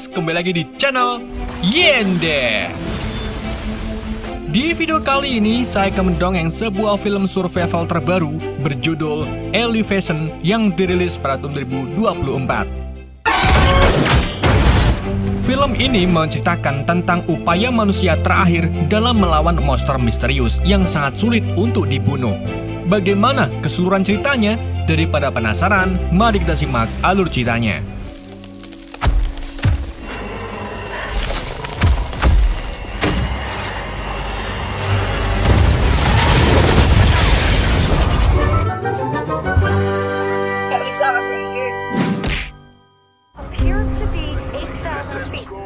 Gamers, kembali lagi di channel Yende. Di video kali ini, saya akan mendongeng sebuah film survival terbaru berjudul Elevation yang dirilis pada tahun 2024. Film ini menceritakan tentang upaya manusia terakhir dalam melawan monster misterius yang sangat sulit untuk dibunuh. Bagaimana keseluruhan ceritanya? Daripada penasaran, mari kita simak alur ceritanya.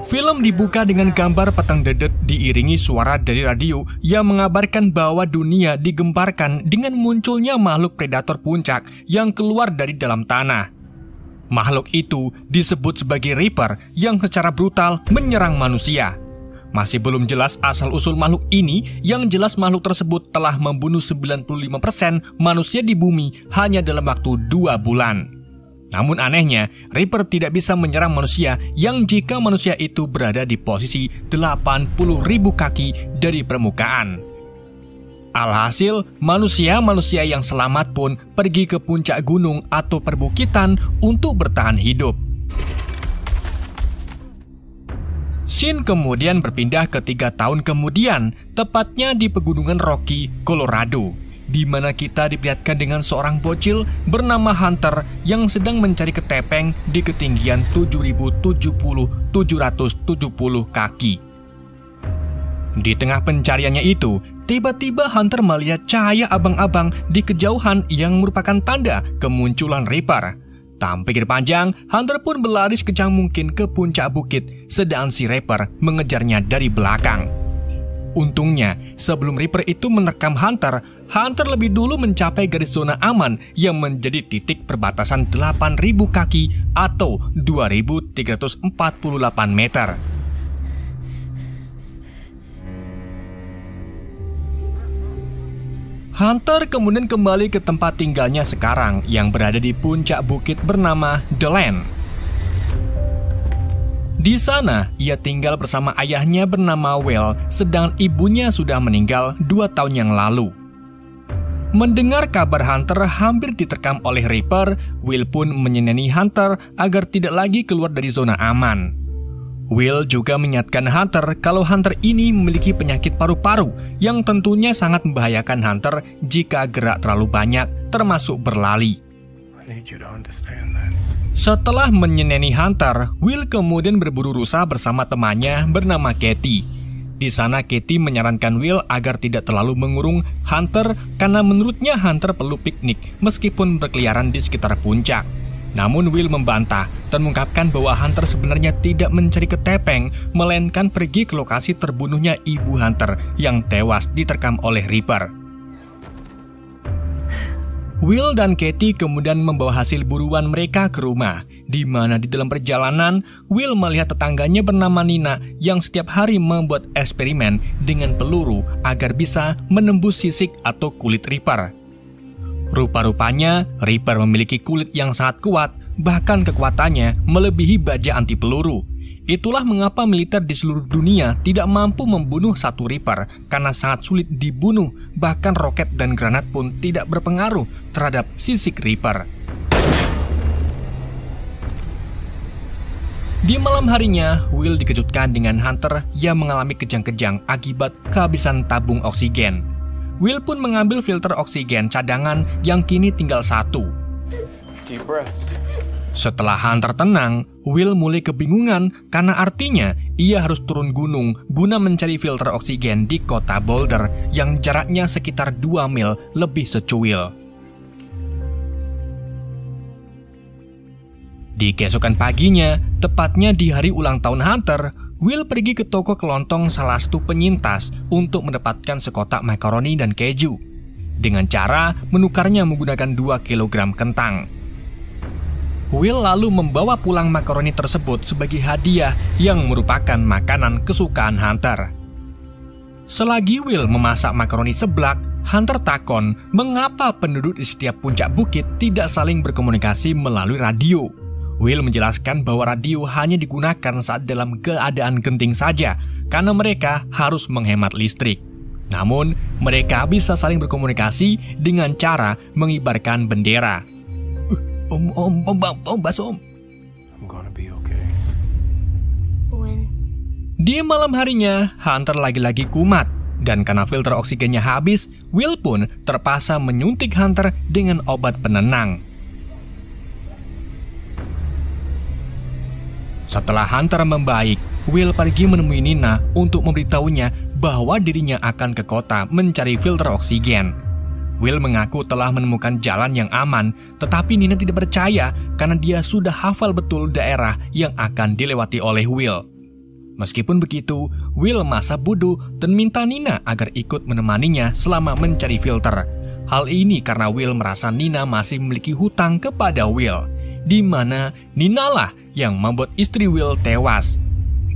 Film dibuka dengan gambar petang dedet diiringi suara dari radio yang mengabarkan bahwa dunia digemparkan dengan munculnya makhluk predator puncak yang keluar dari dalam tanah. Makhluk itu disebut sebagai Reaper yang secara brutal menyerang manusia. Masih belum jelas asal-usul makhluk ini, yang jelas makhluk tersebut telah membunuh 95% manusia di bumi hanya dalam waktu 2 bulan. Namun anehnya, Reaper tidak bisa menyerang manusia yang jika manusia itu berada di posisi 80.000 kaki dari permukaan. Alhasil, manusia-manusia yang selamat pun pergi ke puncak gunung atau perbukitan untuk bertahan hidup. Scene kemudian berpindah ke 3 tahun kemudian, tepatnya di pegunungan Rocky, Colorado, di mana kita diperlihatkan dengan seorang bocil bernama Hunter yang sedang mencari ketepeng di ketinggian 7.770 kaki. Di tengah pencariannya itu, tiba-tiba Hunter melihat cahaya abang-abang di kejauhan yang merupakan tanda kemunculan Reaper. Tanpa pikir panjang, Hunter pun berlari sekejang mungkin ke puncak bukit, sedang si Reaper mengejarnya dari belakang. Untungnya, sebelum Reaper itu menerkam Hunter lebih dulu mencapai garis zona aman yang menjadi titik perbatasan 8.000 kaki atau 2.348 meter. Hunter kemudian kembali ke tempat tinggalnya sekarang yang berada di puncak bukit bernama The Land. Di sana, ia tinggal bersama ayahnya bernama Will, sedang ibunya sudah meninggal 2 tahun yang lalu. Mendengar kabar Hunter hampir diterkam oleh Reaper, Will pun menyeneni Hunter agar tidak lagi keluar dari zona aman. Will juga mengingatkan Hunter kalau Hunter ini memiliki penyakit paru-paru yang tentunya sangat membahayakan Hunter jika gerak terlalu banyak, termasuk berlari. Setelah menyeneni Hunter, Will kemudian berburu rusa bersama temannya bernama Katie. Di sana Katie menyarankan Will agar tidak terlalu mengurung Hunter karena menurutnya Hunter perlu piknik meskipun berkeliaran di sekitar puncak. Namun Will membantah dan mengungkapkan bahwa Hunter sebenarnya tidak mencari ketepeng, melainkan pergi ke lokasi terbunuhnya ibu Hunter yang tewas diterkam oleh Reaper. Will dan Katie kemudian membawa hasil buruan mereka ke rumah, di mana di dalam perjalanan, Will melihat tetangganya bernama Nina yang setiap hari membuat eksperimen dengan peluru agar bisa menembus sisik atau kulit Reaper. Rupa-rupanya, Reaper memiliki kulit yang sangat kuat, bahkan kekuatannya melebihi baja anti peluru. Itulah mengapa militer di seluruh dunia tidak mampu membunuh satu Reaper karena sangat sulit dibunuh, bahkan roket dan granat pun tidak berpengaruh terhadap sisik Reaper. Di malam harinya, Will dikejutkan dengan Hunter yang mengalami kejang-kejang akibat kehabisan tabung oksigen. Will pun mengambil filter oksigen cadangan yang kini tinggal 1. Deep breaths. Setelah Hunter tenang, Will mulai kebingungan karena artinya ia harus turun gunung guna mencari filter oksigen di kota Boulder yang jaraknya sekitar 2 mil lebih secuil. Di keesokan paginya, tepatnya di hari ulang tahun Hunter, Will pergi ke toko kelontong salah satu penyintas untuk mendapatkan sekotak makaroni dan keju, dengan cara menukarnya menggunakan 2 kg kentang. Will lalu membawa pulang makaroni tersebut sebagai hadiah yang merupakan makanan kesukaan Hunter. Selagi Will memasak makaroni seblak, Hunter takon mengapa penduduk di setiap puncak bukit tidak saling berkomunikasi melalui radio. Will menjelaskan bahwa radio hanya digunakan saat dalam keadaan genting saja, karena mereka harus menghemat listrik. Namun, mereka bisa saling berkomunikasi dengan cara mengibarkan bendera. Om, Bas Om. I'm gonna be okay. When? Di malam harinya, Hunter lagi-lagi kumat. Dan karena filter oksigennya habis, Will pun terpaksa menyuntik Hunter dengan obat penenang. Setelah Hunter membaik, Will pergi menemui Nina untuk memberitahunya bahwa dirinya akan ke kota mencari filter oksigen. Will mengaku telah menemukan jalan yang aman, tetapi Nina tidak percaya karena dia sudah hafal betul daerah yang akan dilewati oleh Will. Meskipun begitu, Will masa bodoh dan minta Nina agar ikut menemaninya selama mencari filter. Hal ini karena Will merasa Nina masih memiliki hutang kepada Will, di mana Nina lah yang membuat istri Will tewas.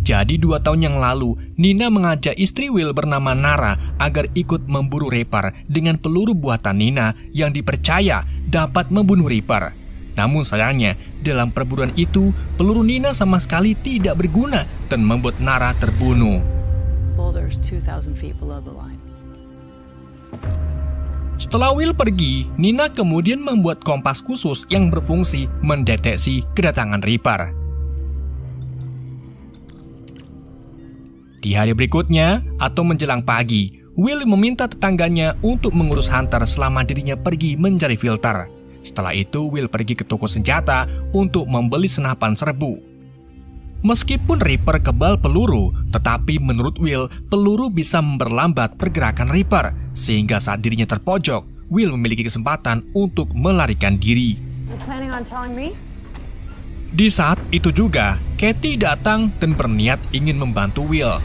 Jadi 2 tahun yang lalu, Nina mengajak istri Will bernama Nara agar ikut memburu Reaper dengan peluru buatan Nina yang dipercaya dapat membunuh Reaper. Namun sayangnya, dalam perburuan itu, peluru Nina sama sekali tidak berguna dan membuat Nara terbunuh. Boulder's 2,000 feet below the line. Setelah Will pergi, Nina kemudian membuat kompas khusus yang berfungsi mendeteksi kedatangan Reaper. Di hari berikutnya, atau menjelang pagi, Will meminta tetangganya untuk mengurus Hunter selama dirinya pergi mencari filter. Setelah itu, Will pergi ke toko senjata untuk membeli senapan serbu. Meskipun Reaper kebal peluru, tetapi menurut Will, peluru bisa memperlambat pergerakan Reaper, sehingga saat dirinya terpojok, Will memiliki kesempatan untuk melarikan diri. You planning on telling me? Di saat itu juga, Katie datang dan berniat ingin membantu Will.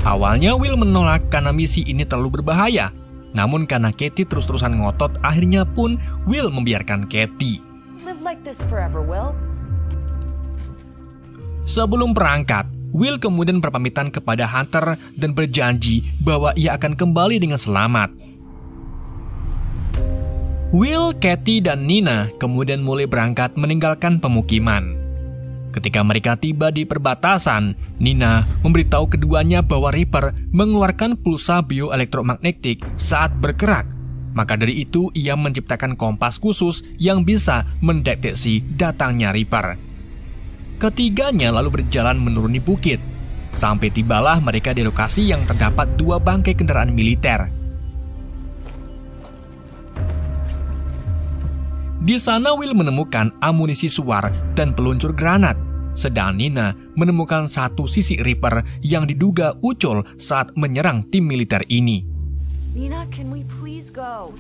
Awalnya Will menolak karena misi ini terlalu berbahaya. Namun karena Katie terus-terusan ngotot, akhirnya pun Will membiarkan Katie. Live like this forever, Will. Sebelum berangkat, Will kemudian berpamitan kepada Hunter dan berjanji bahwa ia akan kembali dengan selamat. Will, Katie, dan Nina kemudian mulai berangkat meninggalkan pemukiman. Ketika mereka tiba di perbatasan, Nina memberitahu keduanya bahwa Reaper mengeluarkan pulsa bioelektromagnetik saat bergerak. Maka dari itu ia menciptakan kompas khusus yang bisa mendeteksi datangnya Reaper. Ketiganya lalu berjalan menuruni bukit. Sampai tibalah mereka di lokasi yang terdapat 2 bangkai kendaraan militer. Di sana Will menemukan amunisi suar dan peluncur granat, sedang Nina menemukan satu sisi Reaper yang diduga ucul saat menyerang tim militer ini. Nina, can we please go?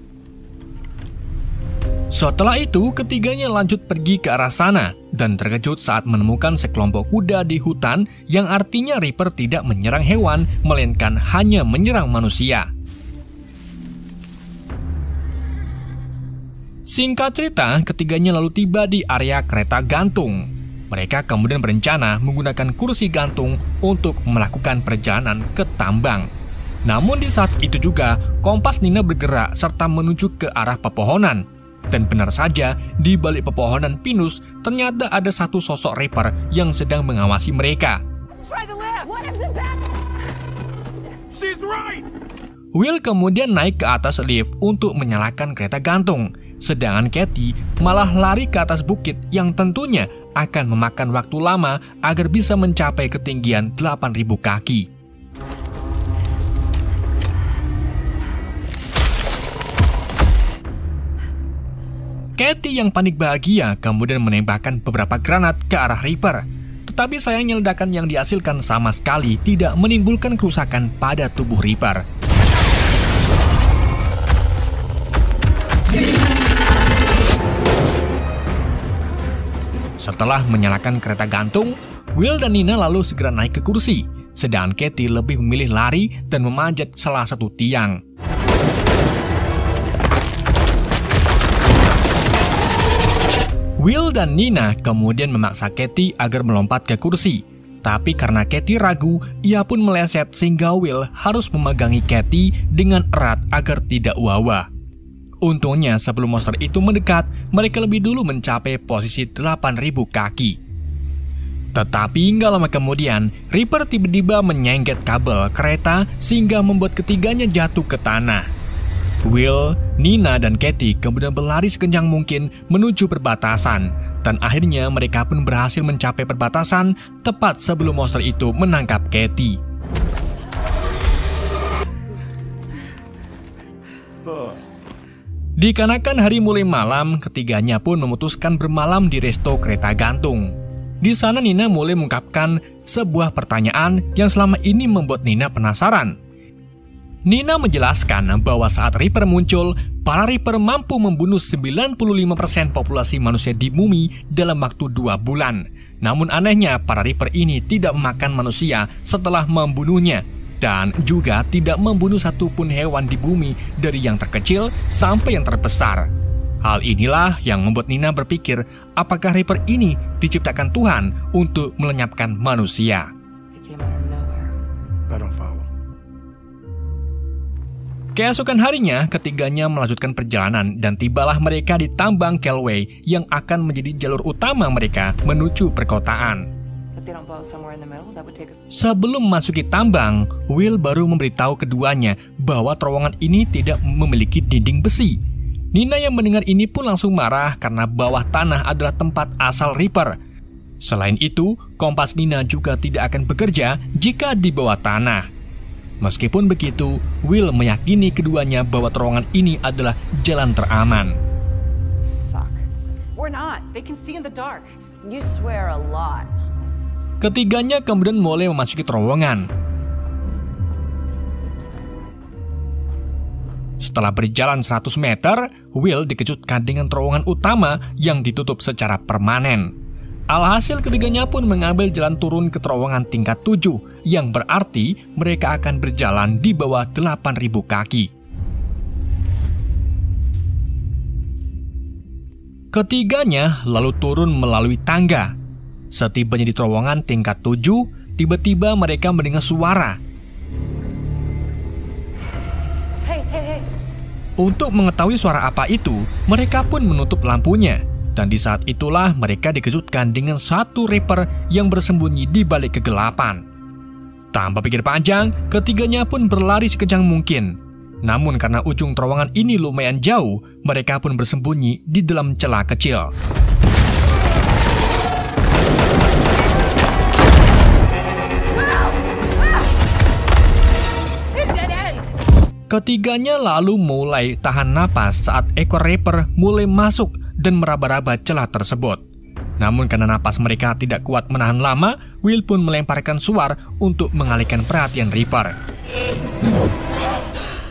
Setelah itu, ketiganya lanjut pergi ke arah sana dan terkejut saat menemukan sekelompok kuda di hutan yang artinya Reaper tidak menyerang hewan, melainkan hanya menyerang manusia. Singkat cerita, ketiganya lalu tiba di area kereta gantung. Mereka kemudian berencana menggunakan kursi gantung untuk melakukan perjalanan ke tambang. Namun di saat itu juga, kompas Nina bergerak serta menuju ke arah pepohonan. Dan benar saja, di balik pepohonan pinus, ternyata ada satu sosok Reaper yang sedang mengawasi mereka. She's right! Will kemudian naik ke atas lift untuk menyalakan kereta gantung. Sedangkan Katie malah lari ke atas bukit yang tentunya akan memakan waktu lama agar bisa mencapai ketinggian 8.000 kaki. Katie yang panik bahagia kemudian menembakkan beberapa granat ke arah Reaper. Tetapi sayangnya ledakan yang dihasilkan sama sekali tidak menimbulkan kerusakan pada tubuh Reaper. Setelah menyalakan kereta gantung, Will dan Nina lalu segera naik ke kursi, sedangkan Katie lebih memilih lari dan memanjat salah satu tiang. Will dan Nina kemudian memaksa Katie agar melompat ke kursi. Tapi karena Katie ragu, ia pun meleset sehingga Will harus memegangi Katie dengan erat agar tidak wawa. Untungnya sebelum monster itu mendekat, mereka lebih dulu mencapai posisi 8.000 kaki. Tetapi nggak lama kemudian, Reaper tiba-tiba menyengket kabel kereta sehingga membuat ketiganya jatuh ke tanah. Will, Nina, dan Katie kemudian berlari sekencang mungkin menuju perbatasan, dan akhirnya mereka pun berhasil mencapai perbatasan tepat sebelum monster itu menangkap Katie. Dikarenakan hari mulai malam, ketiganya pun memutuskan bermalam di resto kereta gantung. Di sana Nina mulai mengungkapkan sebuah pertanyaan yang selama ini membuat Nina penasaran. Nina menjelaskan bahwa saat Reaper muncul, para Reaper mampu membunuh 95% populasi manusia di bumi dalam waktu 2 bulan. Namun anehnya, para Reaper ini tidak memakan manusia setelah membunuhnya, dan juga tidak membunuh satupun hewan di bumi dari yang terkecil sampai yang terbesar. Hal inilah yang membuat Nina berpikir, apakah Reaper ini diciptakan Tuhan untuk melenyapkan manusia. I don't follow. Keesokan harinya, ketiganya melanjutkan perjalanan dan tibalah mereka di tambang Kelway yang akan menjadi jalur utama mereka menuju perkotaan. Sebelum memasuki tambang, Will baru memberitahu keduanya bahwa terowongan ini tidak memiliki dinding besi. Nina yang mendengar ini pun langsung marah karena bawah tanah adalah tempat asal Reaper. Selain itu, kompas Nina juga tidak akan bekerja jika di bawah tanah. Meskipun begitu, Will meyakini keduanya bahwa terowongan ini adalah jalan teraman. We're not. They can see in the dark. You swear a lot. Ketiganya kemudian mulai memasuki terowongan. Setelah berjalan 100 meter, Will dikejutkan dengan terowongan utama yang ditutup secara permanen. Alhasil ketiganya pun mengambil jalan turun ke terowongan tingkat 7, yang berarti mereka akan berjalan di bawah 8.000 kaki. Ketiganya lalu turun melalui tangga. Setibanya di terowongan tingkat 7, tiba-tiba mereka mendengar suara. Hey. Untuk mengetahui suara apa itu, mereka pun menutup lampunya. Dan di saat itulah mereka dikejutkan dengan satu Reaper yang bersembunyi di balik kegelapan. Tanpa pikir panjang, ketiganya pun berlari sekencang mungkin. Namun karena ujung terowongan ini lumayan jauh, mereka pun bersembunyi di dalam celah kecil. Ketiganya lalu mulai tahan napas saat ekor Reaper mulai masuk dan meraba-raba celah tersebut. Namun karena napas mereka tidak kuat menahan lama, Will pun melemparkan suar untuk mengalihkan perhatian Reaper.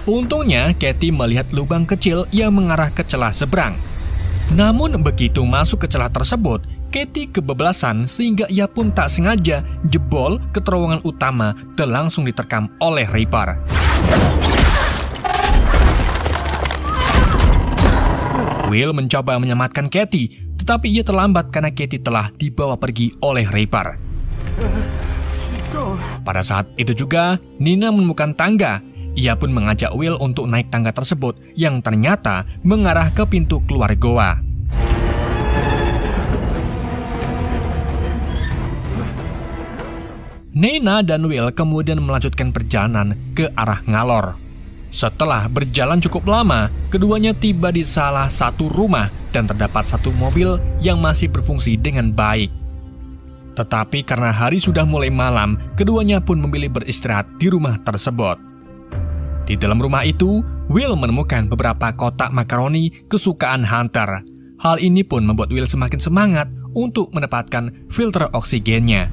Untungnya, Katie melihat lubang kecil yang mengarah ke celah seberang. Namun begitu masuk ke celah tersebut, Katie kebablasan sehingga ia pun tak sengaja jebol ke terowongan utama dan langsung diterkam oleh Reaper. Will mencoba menyelamatkan Katie, tetapi ia terlambat karena Katie telah dibawa pergi oleh Reaper. Pada saat itu juga, Nina menemukan tangga. Ia pun mengajak Will untuk naik tangga tersebut yang ternyata mengarah ke pintu keluar goa. Nina dan Will kemudian melanjutkan perjalanan ke arah ngalor. Setelah berjalan cukup lama, keduanya tiba di salah satu rumah dan terdapat satu mobil yang masih berfungsi dengan baik. Tetapi karena hari sudah mulai malam, keduanya pun memilih beristirahat di rumah tersebut. Di dalam rumah itu, Will menemukan beberapa kotak makaroni kesukaan Hunter. Hal ini pun membuat Will semakin semangat untuk mendapatkan filter oksigennya.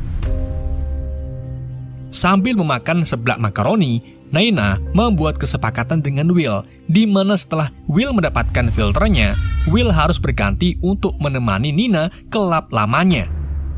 Sambil memakan seblak makaroni, Nina membuat kesepakatan dengan Will, di mana setelah Will mendapatkan filternya, Will harus berganti untuk menemani Nina ke lab lamanya.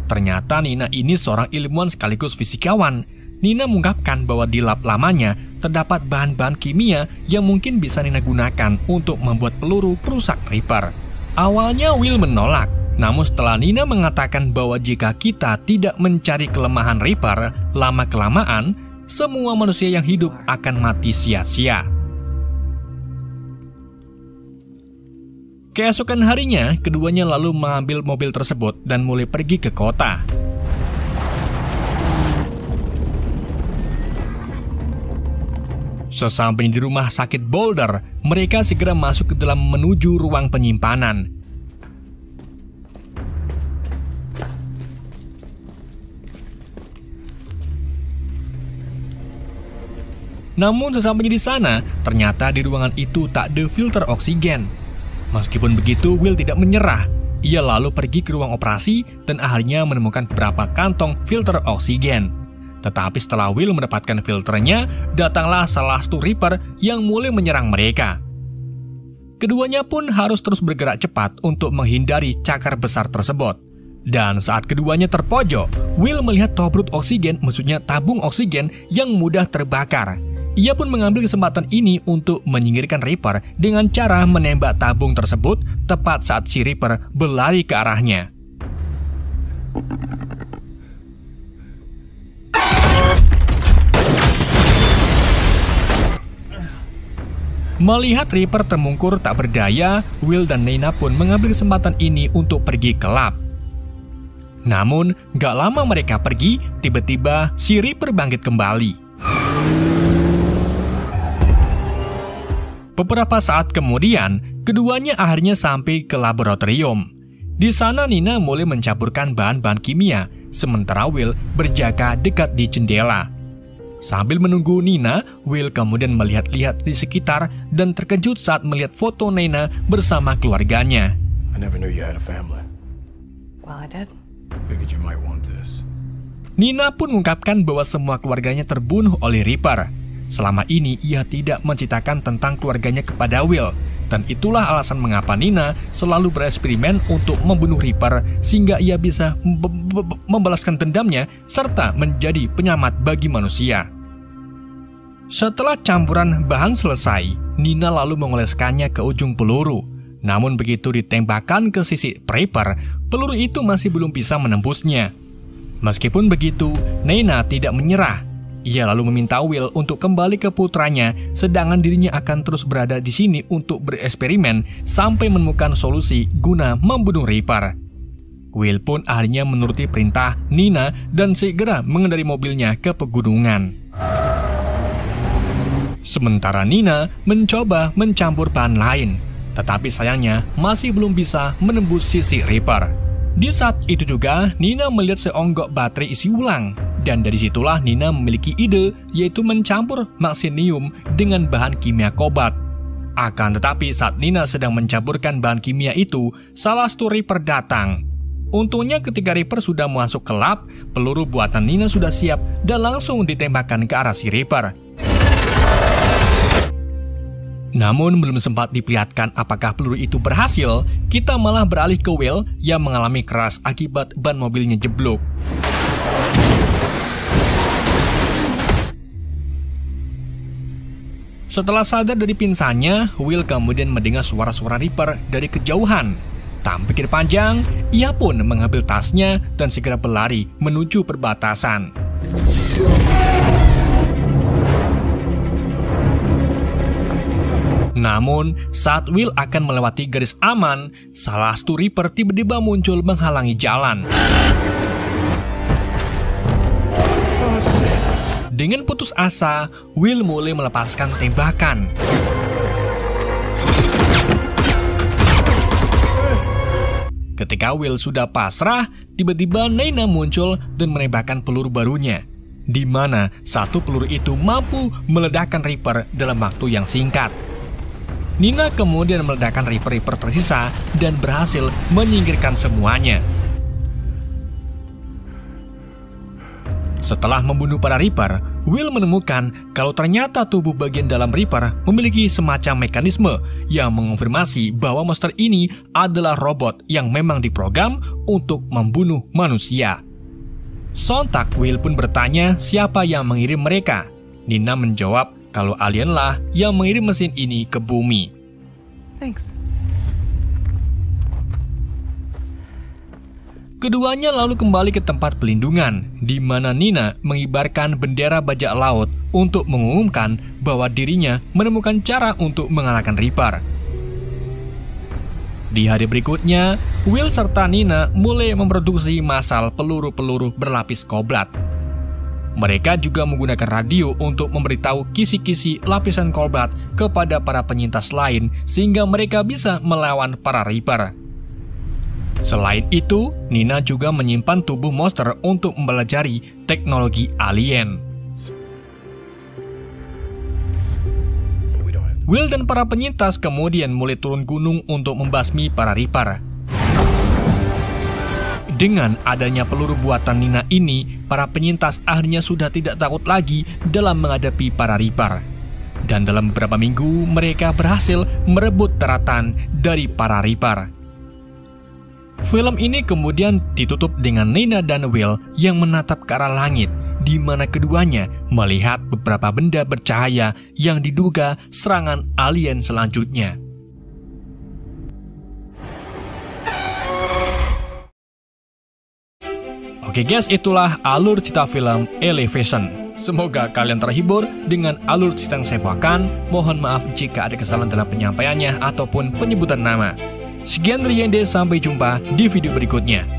Ternyata Nina ini seorang ilmuwan sekaligus fisikawan. Nina mengungkapkan bahwa di lab lamanya terdapat bahan-bahan kimia yang mungkin bisa Nina gunakan untuk membuat peluru perusak Reaper. Awalnya Will menolak, namun setelah Nina mengatakan bahwa jika kita tidak mencari kelemahan Reaper, lama-kelamaan semua manusia yang hidup akan mati sia-sia. Keesokan harinya, keduanya lalu mengambil mobil tersebut dan mulai pergi ke kota. Sesampainya di rumah sakit Boulder, mereka segera masuk ke dalam menuju ruang penyimpanan. Namun sesampainya di sana, ternyata di ruangan itu tak ada filter oksigen. Meskipun begitu, Will tidak menyerah. Ia lalu pergi ke ruang operasi dan akhirnya menemukan beberapa kantong filter oksigen. Tetapi setelah Will mendapatkan filternya, datanglah salah satu Reaper yang mulai menyerang mereka. Keduanya pun harus terus bergerak cepat untuk menghindari cakar besar tersebut. Dan saat keduanya terpojok, Will melihat tobrut oksigen, maksudnya tabung oksigen yang mudah terbakar. Ia pun mengambil kesempatan ini untuk menyingkirkan Reaper dengan cara menembak tabung tersebut tepat saat si Reaper berlari ke arahnya. Melihat Reaper termungkur tak berdaya, Will dan Nina pun mengambil kesempatan ini untuk pergi ke lab. Namun, gak lama mereka pergi, tiba-tiba si Reaper bangkit kembali. Beberapa saat kemudian, keduanya akhirnya sampai ke laboratorium. Di sana Nina mulai mencampurkan bahan-bahan kimia, sementara Will berjaga dekat di jendela. Sambil menunggu Nina, Will kemudian melihat-lihat di sekitar dan terkejut saat melihat foto Nina bersama keluarganya. I never knew you had a family. Well, I did. Figured you might want this. Nina pun mengungkapkan bahwa semua keluarganya terbunuh oleh Reaper. Selama ini ia tidak menceritakan tentang keluarganya kepada Will, dan itulah alasan mengapa Nina selalu bereksperimen untuk membunuh Reaper sehingga ia bisa membalaskan dendamnya serta menjadi penyelamat bagi manusia. Setelah campuran bahan selesai, Nina lalu mengoleskannya ke ujung peluru. Namun begitu ditembakkan ke sisi Reaper, peluru itu masih belum bisa menembusnya. Meskipun begitu, Nina tidak menyerah. Ia lalu meminta Will untuk kembali ke putranya, sedangkan dirinya akan terus berada di sini untuk bereksperimen sampai menemukan solusi guna membunuh Reaper. Will pun akhirnya menuruti perintah Nina dan segera mengendarai mobilnya ke pegunungan. Sementara Nina mencoba mencampur bahan lain, tetapi sayangnya masih belum bisa menembus sisi Reaper. Di saat itu juga, Nina melihat seonggok baterai isi ulang. Dan dari situlah Nina memiliki ide, yaitu mencampur magnesium dengan bahan kimia kobalt. Akan tetapi saat Nina sedang mencampurkan bahan kimia itu, salah satu Reaper datang. Untungnya ketika Reaper sudah masuk ke lab, peluru buatan Nina sudah siap dan langsung ditembakkan ke arah si Reaper. Namun belum sempat diperlihatkan apakah peluru itu berhasil, kita malah beralih ke Will yang mengalami keras akibat ban mobilnya jeblok. Setelah sadar dari pingsannya, Will kemudian mendengar suara-suara Reaper dari kejauhan. Tak pikir panjang, ia pun mengambil tasnya dan segera berlari menuju perbatasan. Namun, saat Will akan melewati garis aman, salah satu Reaper tiba-tiba muncul menghalangi jalan. Dengan putus asa, Will mulai melepaskan tembakan. Ketika Will sudah pasrah, tiba-tiba Nina muncul dan menembakkan peluru barunya, di mana satu peluru itu mampu meledakkan Reaper dalam waktu yang singkat. Nina kemudian meledakkan Reaper-Reaper tersisa dan berhasil menyingkirkan semuanya. Setelah membunuh para Reaper, Will menemukan kalau ternyata tubuh bagian dalam Reaper memiliki semacam mekanisme yang mengonfirmasi bahwa monster ini adalah robot yang memang diprogram untuk membunuh manusia. Sontak Will pun bertanya siapa yang mengirim mereka. Nina menjawab kalau alienlah yang mengirim mesin ini ke bumi. Thanks. Keduanya lalu kembali ke tempat pelindungan, di mana Nina mengibarkan bendera bajak laut untuk mengumumkan bahwa dirinya menemukan cara untuk mengalahkan Reaper. Di hari berikutnya, Will serta Nina mulai memproduksi massal peluru-peluru berlapis kobalt. Mereka juga menggunakan radio untuk memberitahu kisi-kisi lapisan Colbert kepada para penyintas lain sehingga mereka bisa melawan para Reaper. Selain itu, Nina juga menyimpan tubuh monster untuk mempelajari teknologi alien. Will dan para penyintas kemudian mulai turun gunung untuk membasmi para Reaper. Dengan adanya peluru buatan Nina ini, para penyintas akhirnya sudah tidak takut lagi dalam menghadapi para Reaper. Dan dalam beberapa minggu, mereka berhasil merebut daratan dari para Reaper. Film ini kemudian ditutup dengan Nina dan Will yang menatap ke arah langit, di mana keduanya melihat beberapa benda bercahaya yang diduga serangan alien selanjutnya. Oke guys, itulah alur cerita film Elevation. Semoga kalian terhibur dengan alur cerita yang saya bawakan. Mohon maaf jika ada kesalahan dalam penyampaiannya ataupun penyebutan nama. Sekian dari Yende, sampai jumpa di video berikutnya.